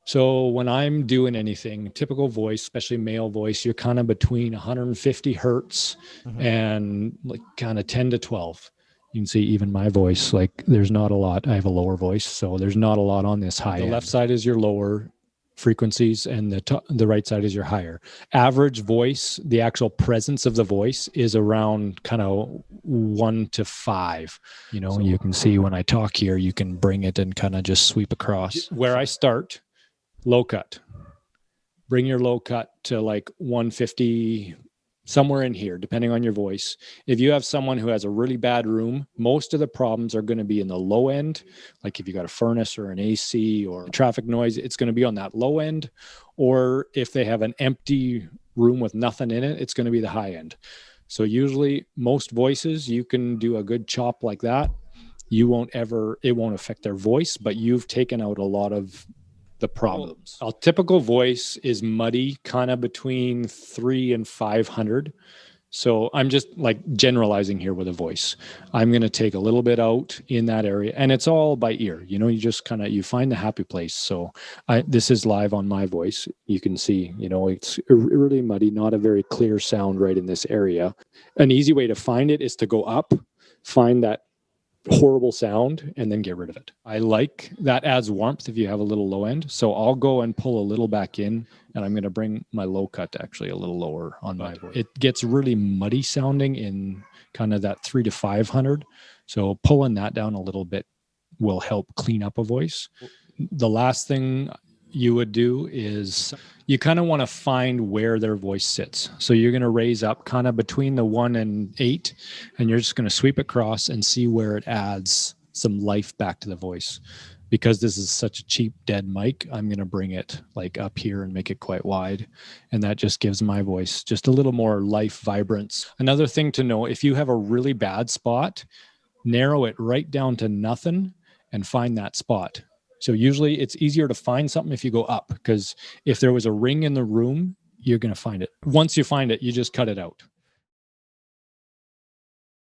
So when I'm doing anything, typical voice, especially male voice, you're kind of between 150 hertz and like kind of 10 to 12. You can see even my voice, like there's not a lot. I have a lower voice, so there's not a lot on this high end. The left side is your lower frequencies and the right side is your higher. Average voice, the actual presence of the voice is around kind of 1 to 5. You know, you can see when I talk here, you can bring it and kind of just sweep across. Where I start, low cut. Bring your low cut to like 150, somewhere in here, depending on your voice. If you have someone who has a really bad room, most of the problems are going to be in the low end. Like if you got a furnace or an AC or traffic noise, it's going to be on that low end. Or if they have an empty room with nothing in it, it's going to be the high end. So usually most voices, you can do a good chop like that. It won't affect their voice, but you've taken out a lot of the problems. A typical voice is muddy, kind of between 300 and 500. So I'm just like generalizing here with a voice. I'm going to take a little bit out in that area, and it's all by ear. You know, you just kind of, you find the happy place. So this is live on my voice. You can see, you know, it's really muddy, not a very clear sound right in this area. An easy way to find it is to go up, find that horrible sound, and then get rid of it. I like that adds warmth if you have a little low end. So I'll go and pull a little back in, and I'm going to bring my low cut actually a little lower on my voice. It gets really muddy sounding in kind of that 300 to 500. So pulling that down a little bit will help clean up a voice. The last thing you would do is you kind of want to find where their voice sits. So you're going to raise up kind of between the 1 and 8, and you're just going to sweep across and see where it adds some life back to the voice. Because this is such a cheap dead mic, I'm going to bring it like up here and make it quite wide. And that just gives my voice just a little more life, vibrance. Another thing to know, if you have a really bad spot, narrow it right down to nothing and find that spot. So usually it's easier to find something if you go up, because if there was a ring in the room, you're going to find it. Once you find it, you just cut it out.